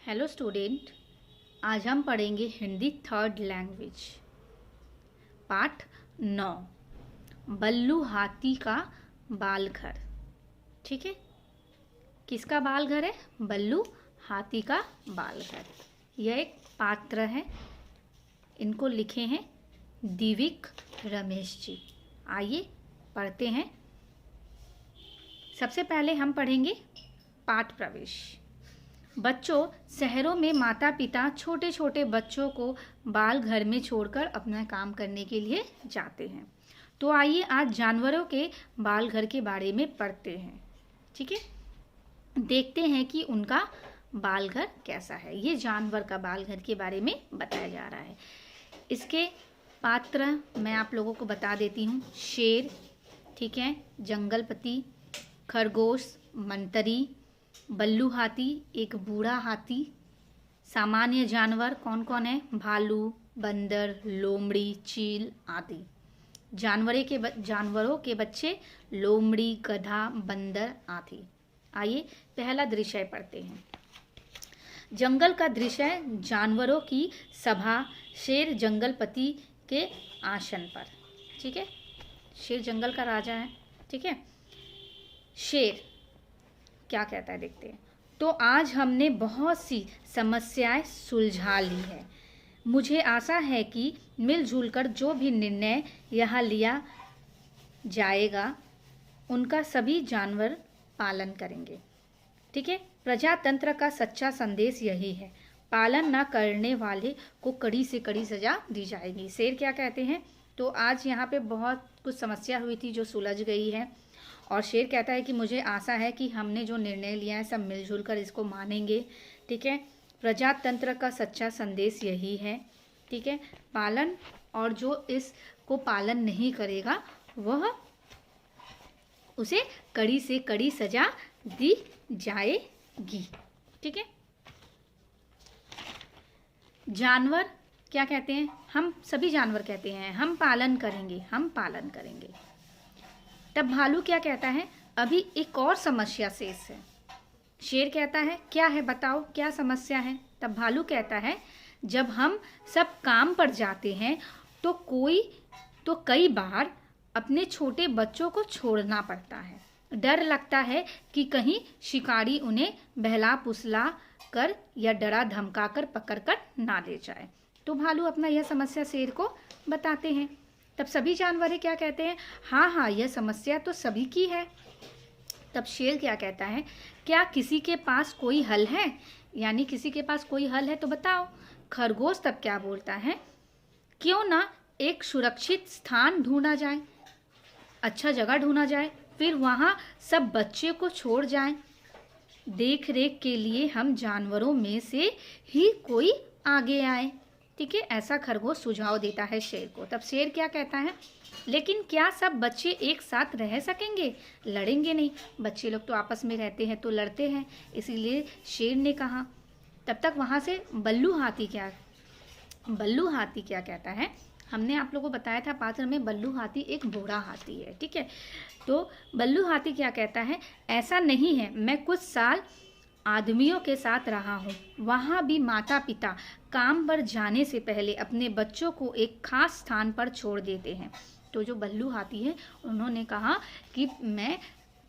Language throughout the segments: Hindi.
हेलो स्टूडेंट, आज हम पढ़ेंगे हिंदी थर्ड लैंग्वेज पाठ 9 बल्लू हाथी का बाल घर। ठीक है, किसका बाल घर है? बल्लू हाथी का बाल घर। यह एक पात्र है, इनको लिखे हैं दिविक रमेश जी। आइए पढ़ते हैं। सबसे पहले हम पढ़ेंगे पाठ प्रवेश। बच्चों, शहरों में माता पिता छोटे छोटे बच्चों को बाल घर में छोड़कर अपना काम करने के लिए जाते हैं। तो आइए आज जानवरों के बाल घर के बारे में पढ़ते हैं। ठीक है, देखते हैं कि उनका बाल घर कैसा है। ये जानवर का बाल घर के बारे में बताया जा रहा है। इसके पात्र मैं आप लोगों को बता देती हूँ। शेर, ठीक है, जंगलपति, खरगोश, मंतरी, बल्लू हाथी, एक बूढ़ा हाथी। सामान्य जानवर कौन कौन है? भालू, बंदर, लोमड़ी, चील आदि। जानवरों के बच्चे लोमड़ी, गधा, बंदर आदि। आइए पहला दृश्य पढ़ते हैं। जंगल का दृश्य, जानवरों की सभा। शेर जंगलपति के आसन पर। ठीक है, शेर जंगल का राजा है। ठीक है, शेर क्या कहता है देखते हैं। तो आज हमने बहुत सी समस्याएं सुलझा ली है। मुझे आशा है कि मिलजुल कर जो भी निर्णय यहाँ लिया जाएगा उनका सभी जानवर पालन करेंगे। ठीक है, प्रजातंत्र का सच्चा संदेश यही है, पालन न करने वाले को कड़ी से कड़ी सजा दी जाएगी। शेर क्या कहते हैं? तो आज यहाँ पे बहुत कुछ समस्या हुई थी जो सुलझ गई है। और शेर कहता है कि मुझे आशा है कि हमने जो निर्णय लिया है सब मिलजुल कर इसको मानेंगे। ठीक है, प्रजातंत्र का सच्चा संदेश यही है। ठीक है, पालन, और जो इसको पालन नहीं करेगा वह उसे कड़ी से कड़ी सजा दी जाएगी। ठीक है, जानवर क्या कहते हैं? हम सभी जानवर कहते हैं हम पालन करेंगे, हम पालन करेंगे। तब भालू क्या कहता है? अभी एक और समस्या शेष है। शेर कहता है क्या है बताओ, क्या समस्या है? तब भालू कहता है जब हम सब काम पर जाते हैं तो कई बार अपने छोटे बच्चों को छोड़ना पड़ता है। डर लगता है कि कहीं शिकारी उन्हें बहला फुसला कर या डरा धमका कर पकड़ कर ना ले जाए। तो भालू अपना यह समस्या शेर को बताते हैं। तब सभी जानवर क्या कहते हैं? हाँ हाँ, यह समस्या तो सभी की है। तब शेर क्या कहता है? क्या किसी के पास कोई हल है? यानी किसी के पास कोई हल है तो बताओ। खरगोश तब क्या बोलता है? क्यों ना एक सुरक्षित स्थान ढूंढा जाए, अच्छा जगह ढूंढा जाए, फिर वहाँ सब बच्चे को छोड़ जाए। देख रेख के लिए हम जानवरों में से ही कोई आगे आए। ठीक है, ऐसा खरगोश सुझाव देता है शेर को। तब शेर क्या कहता है? लेकिन क्या सब बच्चे एक साथ रह सकेंगे? लड़ेंगे नहीं। बच्चे लोग तो आपस में रहते हैं तो लड़ते हैं, इसीलिए शेर ने कहा। तब तक वहाँ से बल्लू हाथी क्या कहता है? हमने आप लोगों को बताया था पात्र में बल्लू हाथी एक बूढ़ा हाथी है। ठीक है, तो बल्लू हाथी क्या कहता है? ऐसा नहीं है, मैं कुछ साल आदमियों के साथ रहा हूँ। वहाँ भी माता पिता काम पर जाने से पहले अपने बच्चों को एक खास स्थान पर छोड़ देते हैं। तो जो बल्लू हाथी है उन्होंने कहा कि मैं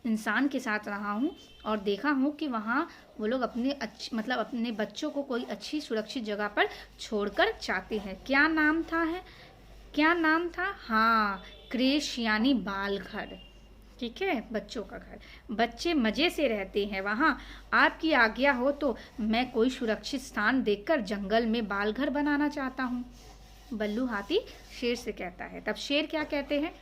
इंसान के साथ रहा हूँ और देखा हूँ कि वहाँ वो लोग अपने बच्चों को कोई अच्छी सुरक्षित जगह पर छोड़कर जाते हैं। क्या नाम था? हाँ, क्रेश यानी बाल घर। ठीक है, बच्चों का घर। बच्चे मज़े से रहते हैं वहाँ। आपकी आज्ञा हो तो मैं कोई सुरक्षित स्थान देखकर जंगल में बाल घर बनाना चाहता हूँ। बल्लू हाथी शेर से कहता है। तब शेर क्या कहते हैं?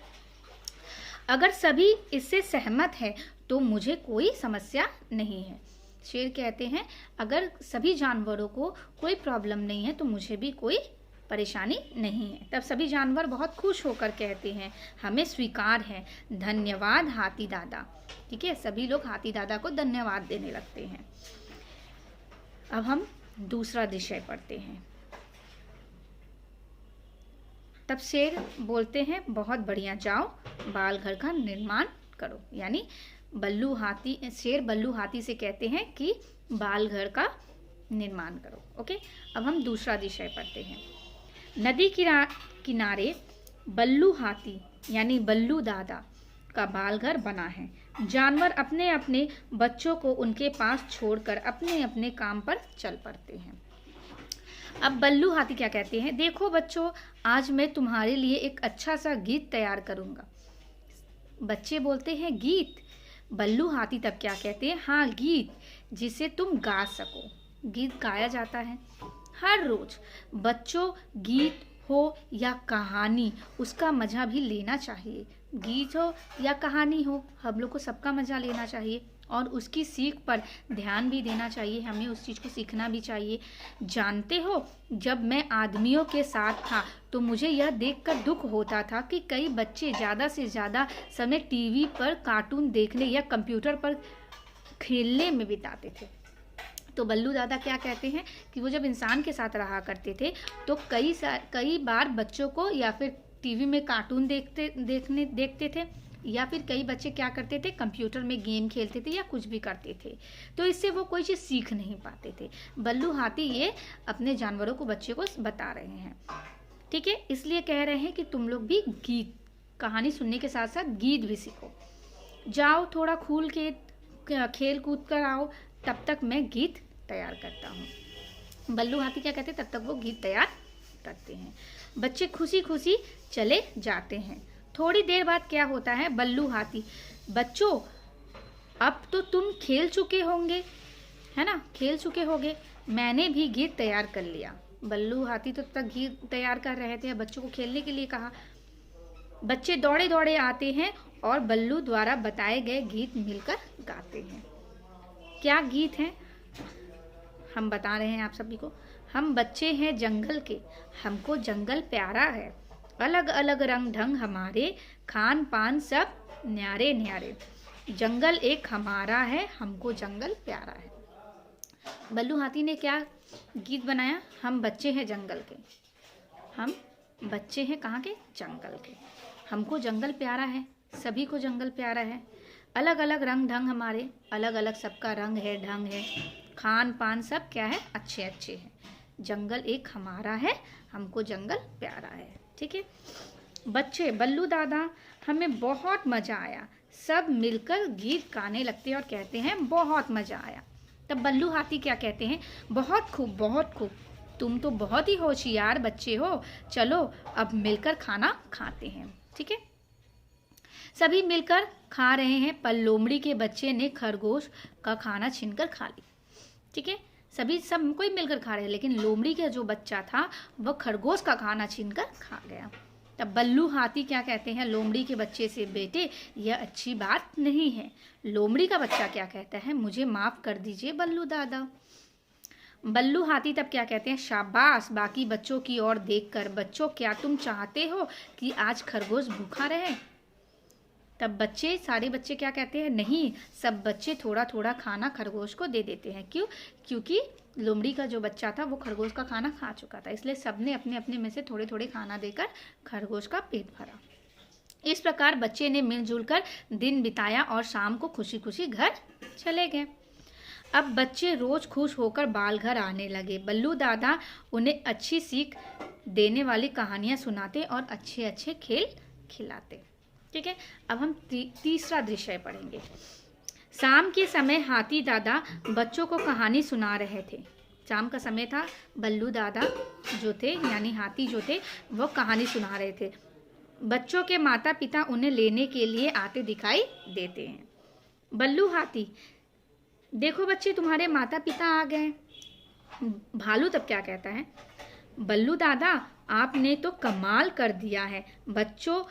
अगर सभी इससे सहमत है तो मुझे कोई समस्या नहीं है। शेर कहते हैं अगर सभी जानवरों को कोई प्रॉब्लम नहीं है तो मुझे भी कोई परेशानी नहीं है। तब सभी जानवर बहुत खुश होकर कहते हैं हमें स्वीकार है, धन्यवाद हाथी दादा। ठीक है, सभी लोग हाथी दादा को धन्यवाद देने लगते हैं। अब हम दूसरा विषय पढ़ते हैं। तब शेर बोलते हैं बहुत बढ़िया, जाओ बाल घर का निर्माण करो। यानी शेर बल्लू हाथी से कहते हैं कि बाल घर का निर्माण करो। ओके, अब हम दूसरा विषय पढ़ते हैं। नदी किनारे बल्लू हाथी यानी बल्लू दादा का बालघर बना है। जानवर अपने अपने बच्चों को उनके पास छोड़कर अपने अपने काम पर चल पड़ते हैं। अब बल्लू हाथी क्या कहते हैं, देखो बच्चों, आज मैं तुम्हारे लिए एक अच्छा सा गीत तैयार करूंगा। बच्चे बोलते हैं गीत। बल्लू हाथी तब क्या कहते हैं, हाँ गीत, जिसे तुम गा सको। गीत गाया जाता है हर रोज। बच्चों, गीत हो या कहानी, उसका मजा भी लेना चाहिए। गीत हो या कहानी हो, हम लोग को सबका मजा लेना चाहिए और उसकी सीख पर ध्यान भी देना चाहिए। हमें उस चीज़ को सीखना भी चाहिए। जानते हो, जब मैं आदमियों के साथ था तो मुझे यह देखकर दुख होता था कि कई बच्चे ज़्यादा से ज़्यादा समय टीवी पर कार्टून देखने या कंप्यूटर पर खेलने में बिताते थे। तो बल्लू दादा क्या कहते हैं कि वो जब इंसान के साथ रहा करते थे तो कई बार बच्चों को या फिर टीवी में कार्टून देखते थे, या फिर कई बच्चे क्या करते थे, कंप्यूटर में गेम खेलते थे या कुछ भी करते थे, तो इससे वो कोई चीज़ सीख नहीं पाते थे। बल्लू हाथी ये अपने जानवरों को, बच्चे को बता रहे हैं। ठीक है, इसलिए कह रहे हैं कि तुम लोग भी गीत, कहानी सुनने के साथ साथ गीत भी सीखो। जाओ थोड़ा खुल के खेल कूद कर आओ, तब तक मैं गीत तैयार करता हूँ। बल्लू हाथी क्या कहते हैं, तब तक वो गीत तैयार करते हैं। बच्चे खुशी खुशी चले जाते हैं। थोड़ी देर बाद क्या होता है, बल्लू हाथी, बच्चों अब तो तुम खेल चुके होंगे, है ना, खेल चुके होंगे, मैंने भी गीत तैयार कर लिया। बल्लू हाथी तो तब तक गीत तैयार कर रहे थे, बच्चों को खेलने के लिए कहा। बच्चे दौड़े दौड़े आते हैं और बल्लू द्वारा बताए गए गीत मिलकर गाते हैं। क्या गीत है, हम बता रहे हैं आप सभी को। हम बच्चे हैं जंगल के, हमको जंगल प्यारा है, अलग अलग रंग ढंग हमारे, खान पान सब न्यारे न्यारे, जंगल एक हमारा है, हमको जंगल प्यारा है। बल्लू हाथी ने क्या गीत बनाया, हम बच्चे हैं जंगल के, हम बच्चे हैं कहाँ के, जंगल के, हमको जंगल प्यारा है, सभी को जंगल प्यारा है, अलग अलग रंग ढंग हमारे, अलग अलग सबका रंग है, ढंग है, खान पान सब क्या है, अच्छे अच्छे हैं, जंगल एक हमारा है, हमको जंगल प्यारा है। ठीक है बच्चे, बल्लू दादा, हमें बहुत मज़ा आया। सब मिलकर गीत गाने लगते हैं और कहते हैं बहुत मज़ा आया। तब बल्लू हाथी क्या कहते हैं, बहुत खूब बहुत खूब, तुम तो बहुत ही होशियार बच्चे हो, चलो अब मिलकर खाना खाते हैं। ठीक है, सभी मिलकर खा रहे हैं, पर लोमड़ी के बच्चे ने खरगोश का खाना छीनकर खा ली। ठीक है, सब कोई मिलकर खा रहे हैं, लेकिन लोमड़ी का जो बच्चा था वह खरगोश का खाना छीनकर खा गया। तब बल्लू हाथी क्या कहते हैं लोमड़ी के बच्चे से, बेटे यह अच्छी बात नहीं है। लोमड़ी का बच्चा क्या कहता है, मुझे माफ़ कर दीजिए बल्लू दादा। बल्लू हाथी तब क्या कहते हैं, शाबाश बाकी बच्चों की ओर देखकर, बच्चों क्या तुम चाहते हो कि आज खरगोश भूखा रहे। तब बच्चे, सारे बच्चे क्या कहते हैं, नहीं, सब बच्चे थोड़ा थोड़ा खाना खरगोश को दे देते हैं। क्यों, क्योंकि लोमड़ी का जो बच्चा था वो खरगोश का खाना खा चुका था, इसलिए सबने अपने अपने में से थोड़े थोड़े खाना देकर खरगोश का पेट भरा। इस प्रकार बच्चे ने मिलजुल कर दिन बिताया और शाम को खुशी खुशी घर चले गए। अब बच्चे रोज खुश होकर बाल घर आने लगे। बल्लू दादा उन्हें अच्छी सीख देने वाली कहानियाँ सुनाते और अच्छे अच्छे खेल खिलाते। ठीक है, अब हम तीसरा दृश्य पढ़ेंगे। शाम के समय हाथी दादा बच्चों को कहानी सुना रहे थे। शाम का समय था, बल्लू दादा जो थे यानी हाथी जो थे वो कहानी सुना रहे थे। बच्चों के माता पिता उन्हें लेने के लिए आते दिखाई देते हैं। बल्लू हाथी, देखो बच्चे तुम्हारे माता पिता आ गए। भालू तब क्या कहता है, बल्लू दादा आपने तो कमाल कर दिया है, बच्चों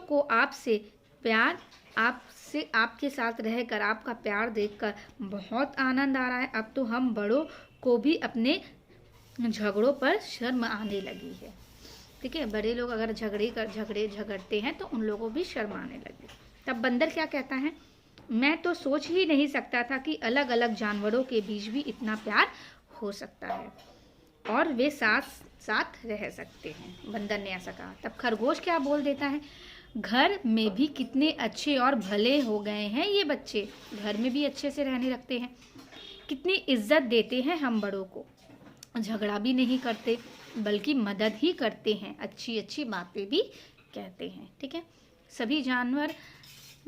को आपसे प्यार, आपके साथ रहकर आपका प्यार देखकर बहुत आनंद आ रहा है। अब तो हम बड़ों को भी अपने झगड़ों पर शर्म आने लगी है। ठीक है, बड़े लोग अगर झगड़ते हैं तो उन लोगों को भी शर्म आने लगी। तब बंदर क्या कहता है, मैं तो सोच ही नहीं सकता था कि अलग अलग जानवरों के बीच भी इतना प्यार हो सकता है और वे साथ साथ रह सकते हैं। बंदर ने ऐसा कहा। तब खरगोश क्या बोल देता है, घर में भी कितने अच्छे और भले हो गए हैं ये बच्चे, घर में भी अच्छे से रहने लगते हैं। कितनी इज्जत देते हैं हम बड़ों को, झगड़ा भी नहीं करते बल्कि मदद ही करते हैं, अच्छी अच्छी बातें भी कहते हैं। ठीक है, सभी जानवर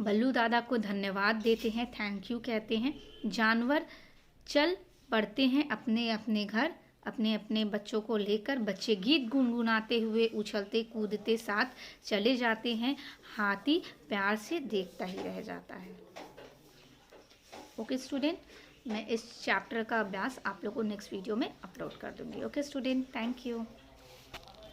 बल्लू दादा को धन्यवाद देते हैं, थैंक यू कहते हैं। जानवर चल पड़ते हैं अपने अपने घर, अपने अपने बच्चों को लेकर। बच्चे गीत गुनगुनाते हुए उछलते कूदते साथ चले जाते हैं। हाथी प्यार से देखता ही रह जाता है। ओके स्टूडेंट, मैं इस चैप्टर का अभ्यास आप लोगों को नेक्स्ट वीडियो में अपलोड कर दूंगी। Okay student, thank you.